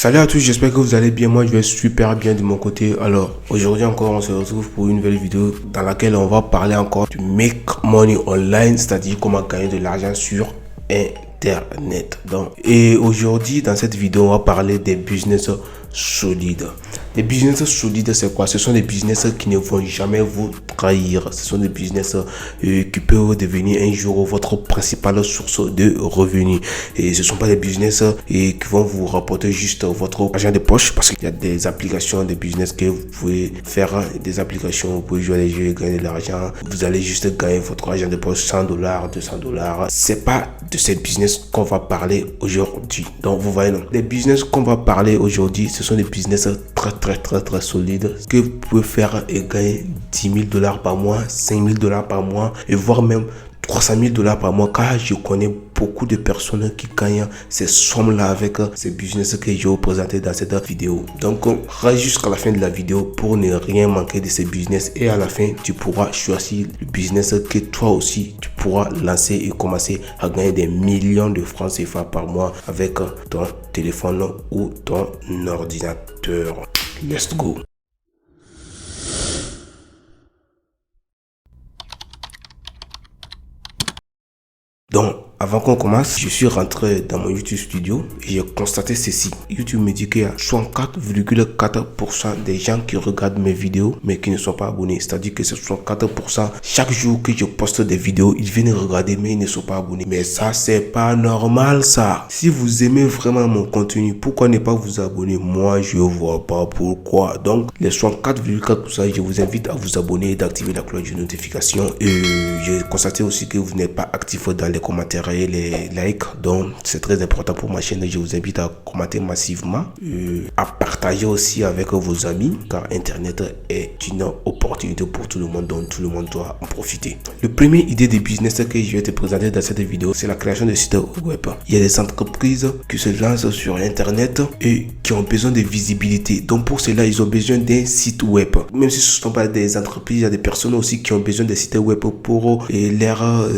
Salut à tous, j'espère que vous allez bien. Moi, je vais super bien de mon côté. Alors, aujourd'hui encore, on se retrouve pour une nouvelle vidéo dans laquelle on va parler encore du make money online, c'est-à-dire comment gagner de l'argent sur Internet. Et aujourd'hui, dans cette vidéo, on va parler des business solides. Les business solides, c'est quoi? Ce sont des business qui ne vont jamais vous trahir. Ce sont des business qui peuvent devenir un jour votre principale source de revenus. Et ce ne sont pas des business qui vont vous rapporter juste votre argent de poche, parce qu'il y a des applications, des business que vous pouvez faire, des applications, vous pouvez jouer à des jeux et gagner de l'argent. Vous allez juste gagner votre argent de poche, $100, $200. C'est pas de ces business qu'on va parler aujourd'hui. Donc vous voyez, non. Les business qu'on va parler aujourd'hui, ce sont des business très solide que vous pouvez faire et gagner $10,000 par mois, $5,000 par mois et voire même $300,000 par mois, car je connais beaucoup de personnes qui gagnent ces sommes là avec ces business que je vais vous présenter dans cette vidéo. Donc reste jusqu'à la fin de la vidéo pour ne rien manquer de ces business, et à la fin tu pourras choisir le business que toi aussi tu pourras lancer et commencer à gagner des millions de francs CFA par mois avec ton téléphone ou ton ordinateur. Let's go. Donc, avant qu'on commence, je suis rentré dans mon YouTube Studio et j'ai constaté ceci. YouTube me dit qu'il y a 64,4% des gens qui regardent mes vidéos mais qui ne sont pas abonnés. C'est-à-dire que c'est 64%. Chaque jour que je poste des vidéos, ils viennent regarder mais ils ne sont pas abonnés. Mais ça, c'est pas normal ça. Si vous aimez vraiment mon contenu, pourquoi ne pas vous abonner? Moi, je vois pas pourquoi. Donc, les 64,4%, je vous invite à vous abonner et d'activer la cloche de notification. Et j'ai constaté aussi que vous n'êtes pas actif dans les commentaires et les likes, donc c'est très important pour ma chaîne. Je vous invite à commenter massivement, à partager aussi avec vos amis, car internet est une opportunité pour tout le monde, donc tout le monde doit en profiter. Le premier idée de business que je vais te présenter dans cette vidéo, c'est la création de sites web. Il y a des entreprises qui se lancent sur internet et qui ont besoin de visibilité, donc pour cela ils ont besoin d'un site web. Même si ce ne sont pas des entreprises, il y a des personnes aussi qui ont besoin de sites web pour leurs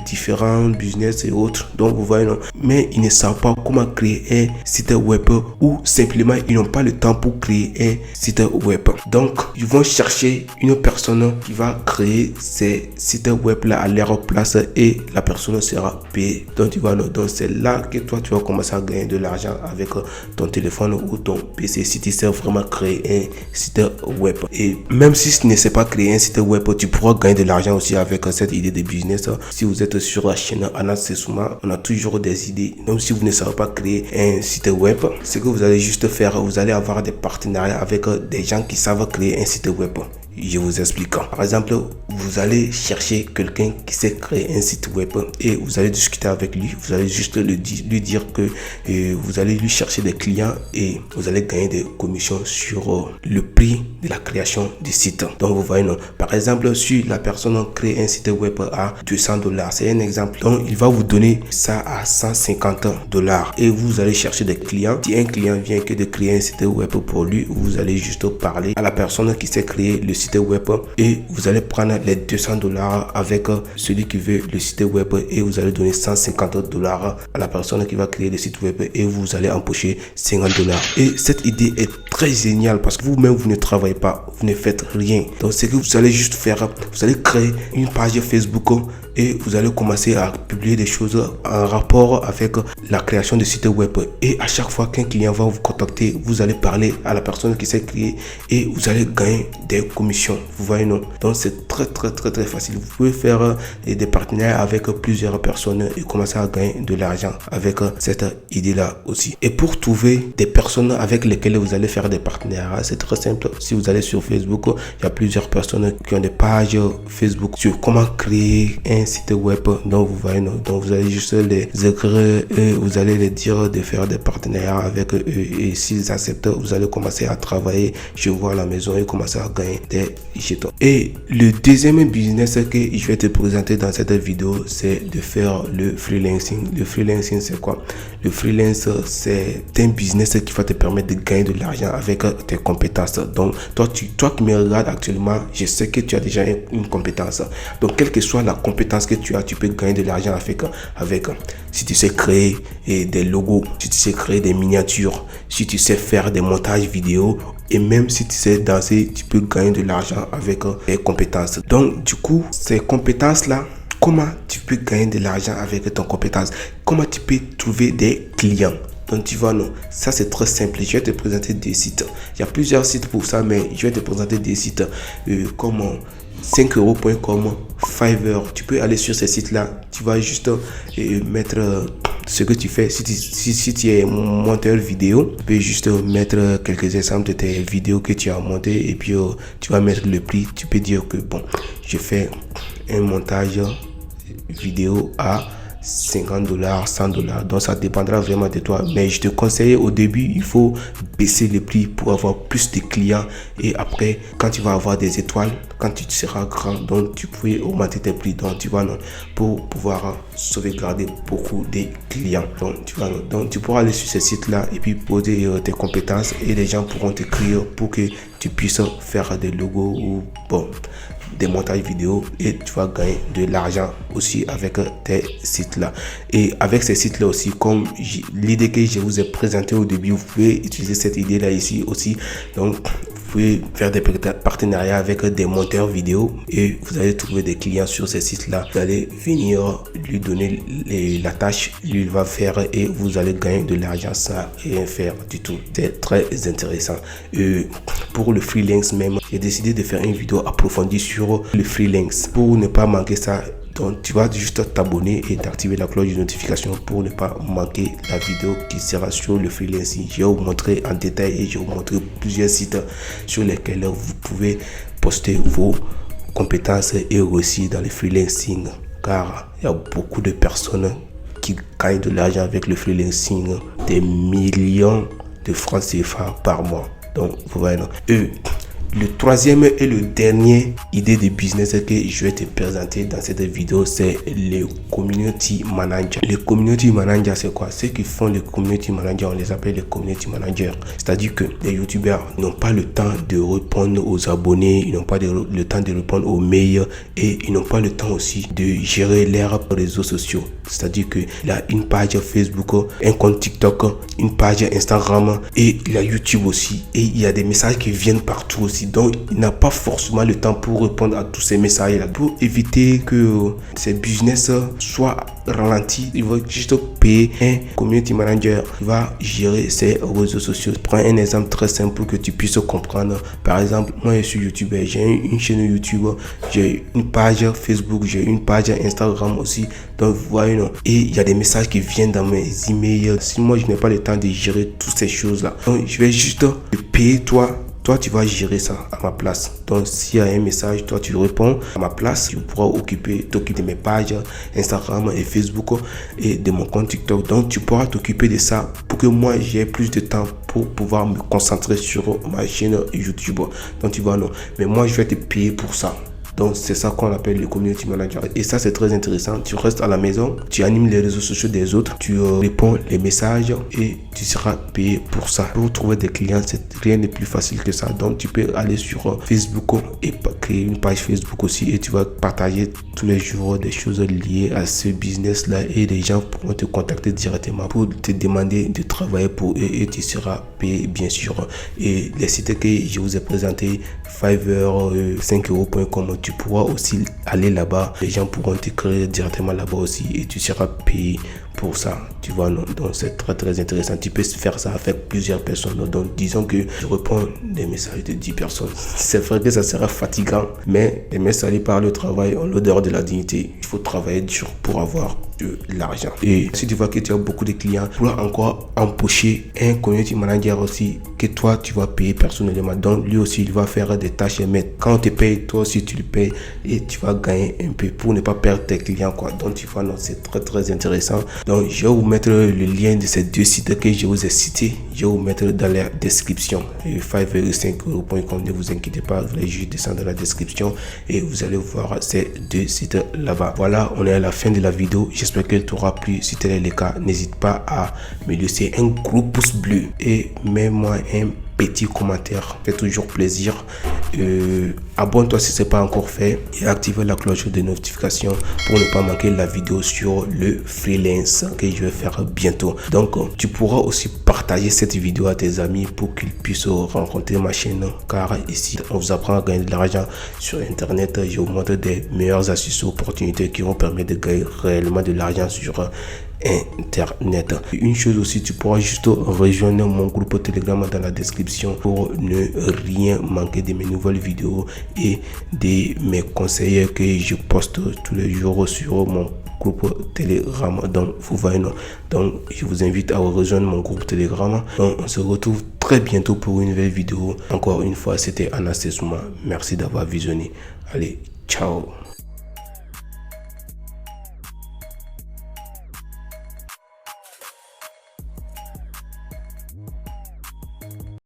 différents business et autres. Donc vous voyez, non, mais ils ne savent pas comment créer un site web, ou simplement ils n'ont pas le temps pour créer un site web. Donc ils vont chercher une personne qui va créer ces sites web là à leur place et la personne sera payée. Donc tu vois, donc c'est là que toi tu vas commencer à gagner de l'argent avec ton téléphone ou ton PC si tu sais vraiment créer un site web. Et même si tu ne sais pas créer un site web, tu pourras gagner de l'argent aussi avec cette idée de business. Si vous êtes sur la chaîne Anas Sessouma, on a toujours des idées. Même si vous ne savez pas créer un site web, ce que vous allez juste faire, vous allez avoir des partenariats avec des gens qui savent créer un site web. Je vous explique. Par exemple, vous allez chercher quelqu'un qui sait créer un site web et vous allez discuter avec lui. Vous allez juste lui dire que vous allez lui chercher des clients et vous allez gagner des commissions sur le prix de la création du site. Donc vous voyez, non. Par exemple, si la personne crée un site web à $200, c'est un exemple. Donc il va vous donner ça à $150 et vous allez chercher des clients. Si un client vient que de créer un site web pour lui, vous allez juste parler à la personne qui sait créer le site web et vous allez prendre les $200 avec celui qui veut le site web et vous allez donner $150 à la personne qui va créer le site web et vous allez empocher $50. Et cette idée est très géniale parce que vous-même vous ne travaillez pas, vous ne faites rien. Donc c'est que vous allez juste faire, vous allez créer une page Facebook et vous allez commencer à publier des choses en rapport avec la création de site web. Et à chaque fois qu'un client va vous contacter, vous allez parler à la personne qui sait créer et vous allez gagner des commissions. Vous voyez, non? Donc c'est très facile. Vous pouvez faire des partenariats avec plusieurs personnes et commencer à gagner de l'argent avec cette idée là aussi. Et pour trouver des personnes avec lesquelles vous allez faire des partenariats, c'est très simple. Si vous allez sur Facebook, il y a plusieurs personnes qui ont des pages Facebook sur comment créer un site web. Donc vous voyez, non? Donc vous allez juste les écrire et vous allez les dire de faire des partenariats avec eux, et s'ils acceptent, vous allez commencer à travailler chez vous à la maison et commencer à gagner des jetons. Et le deuxième business que je vais te présenter dans cette vidéo, c'est de faire le freelancing. Le freelancing, c'est quoi? Le freelance, c'est un business qui va te permettre de gagner de l'argent avec tes compétences. Donc toi qui me regardes actuellement, je sais que tu as déjà une compétence. Donc quelle que soit la compétence compétences que tu as, tu peux gagner de l'argent avec si tu sais créer des logos, si tu sais créer des miniatures, si tu sais faire des montages vidéo et même si tu sais danser, tu peux gagner de l'argent avec tes compétences. Donc du coup, ces compétences-là, comment tu peux gagner de l'argent avec ton compétence? Comment tu peux trouver des clients? Donc tu vois, non, ça c'est très simple. Je vais te présenter des sites. Il y a plusieurs sites pour ça, mais je vais te présenter des sites comme 5euros.com, Fiverr. Tu peux aller sur ces sites-là. Tu vas juste mettre ce que tu fais. Si tu es monteur vidéo, tu peux juste mettre quelques exemples de tes vidéos que tu as montées et puis tu vas mettre le prix. Tu peux dire que bon, je fais un montage vidéo à $50, $100. Donc ça dépendra vraiment de toi. Mais je te conseille au début, il faut baisser le prix pour avoir plus de clients. Et après, quand tu vas avoir des étoiles, quand tu seras grand, donc tu peux augmenter tes prix. Donc tu vois, non, pour pouvoir sauvegarder beaucoup de clients. Donc tu vois, non, donc tu pourras aller sur ce site-là et puis poser tes compétences et les gens pourront t'écrire pour que tu puisses faire des logos ou bon, des montages vidéo et tu vas gagner de l'argent aussi avec tes sites là. Et avec ces sites là aussi, comme l'idée que je vous ai présentée au début, vous pouvez utiliser cette idée là ici aussi. Donc vous pouvez faire des partenariats avec des monteurs vidéo et vous allez trouver des clients sur ces sites là. Vous allez venir lui donner la tâche, lui il va faire et vous allez gagner de l'argent sans rien faire du tout. C'est très intéressant. Pour le freelance même, j'ai décidé de faire une vidéo approfondie sur le freelance pour ne pas manquer ça. Donc tu vas juste t'abonner et d'activer la cloche de notification pour ne pas manquer la vidéo qui sera sur le freelancing. Je vais vous montrer en détail et je vais vous montrer plusieurs sites sur lesquels vous pouvez poster vos compétences et aussi dans le freelancing, car il y a beaucoup de personnes qui gagnent de l'argent avec le freelancing, des millions de francs CFA par mois. Donc voilà. Le troisième et le dernier idée de business que je vais te présenter dans cette vidéo, c'est le community manager. Le community manager, c'est quoi? Ceux qui font le community manager, on les appelle les community managers. C'est-à-dire que les youtubeurs n'ont pas le temps de répondre aux abonnés, ils n'ont pas le temps de répondre aux mails et ils n'ont pas le temps aussi de gérer leurs réseaux sociaux. C'est-à-dire qu'il a une page Facebook, un compte TikTok, une page Instagram et il a YouTube aussi. Et il y a des messages qui viennent partout aussi. Donc, il n'a pas forcément le temps pour répondre à tous ces messages-là. Pour éviter que ces business soient ralentis, il va juste payer un community manager qui va gérer ses réseaux sociaux. Prends un exemple très simple pour que tu puisses comprendre. Par exemple, moi je suis youtubeur, j'ai une chaîne YouTube, j'ai une page Facebook, j'ai une page Instagram aussi. Donc, vous voyez, non? Et il y a des messages qui viennent dans mes emails. Si moi je n'ai pas le temps de gérer toutes ces choses-là, donc je vais juste te payer toi. Toi, tu vas gérer ça à ma place. Donc, s'il y a un message, toi, tu réponds à ma place. Tu pourras t'occuper de mes pages Instagram et Facebook et de mon compte TikTok. Donc, tu pourras t'occuper de ça pour que moi, j'ai plus de temps pour pouvoir me concentrer sur ma chaîne YouTube. Donc, tu vois, non. Mais moi, je vais te payer pour ça. Donc, c'est ça qu'on appelle le community manager. Et ça, c'est très intéressant. Tu restes à la maison, tu animes les réseaux sociaux des autres, tu réponds les messages et tu seras payé pour ça. Pour trouver des clients, c'est rien de plus facile que ça. Donc, tu peux aller sur Facebook et créer une page Facebook aussi et tu vas partager tous les jours des choses liées à ce business-là et les gens pourront te contacter directement pour te demander de travailler pour eux et tu seras payé, bien sûr. Et les sites que je vous ai présentés, Fiverr, 5euros.com, tu pourras aussi aller là-bas. Les gens pourront t'écrire directement là-bas aussi et tu seras payé pour ça. Tu vois, non? Donc c'est très très intéressant. Tu peux faire ça avec plusieurs personnes. Donc disons que je réponds des messages de 10 personnes. C'est vrai que ça sera fatigant, mais les messages par le travail ont l'odeur de la dignité. Il faut travailler dur pour avoir de l'argent. Et si tu vois que tu as beaucoup de clients, tu pourras encore empocher un community manager aussi que toi tu vas payer personnellement. Donc lui aussi il va faire des tâches, mais quand on te paye, toi aussi tu le payes et tu vas gagner un peu pour ne pas perdre tes clients, quoi. Donc tu vois, non, c'est très très intéressant. Donc je vais vous mettre le lien de ces deux sites que je vous ai cités. Je vais vous mettre dans la description. 5euros.com, ne vous inquiétez pas, vous allez juste descendre dans la description et vous allez voir ces deux sites là-bas. Voilà, on est à la fin de la vidéo. J'espère qu'elle t'aura plu. Si tel est le cas, n'hésite pas à me laisser un gros pouce bleu et mets-moi un petit commentaire. Fait toujours plaisir. abonne-toi si ce n'est pas encore fait et active la cloche de notification pour ne pas manquer la vidéo sur le freelance que je vais faire bientôt. Donc tu pourras aussi partager cette vidéo à tes amis pour qu'ils puissent rencontrer ma chaîne, car ici on vous apprend à gagner de l'argent sur internet. Je vous montre des meilleures astuces et opportunités qui vont permettre de gagner réellement de l'argent sur internet. Une chose aussi, tu pourras juste rejoindre mon groupe Telegram dans la description pour ne rien manquer de mes nouvelles vidéos et de mes conseils que je poste tous les jours sur mon groupe Telegram. Donc vous voyez, donc je vous invite à rejoindre mon groupe Telegram. Donc on se retrouve très bientôt pour une nouvelle vidéo. Encore une fois, c'était Anastasia. Merci d'avoir visionné. Allez, ciao.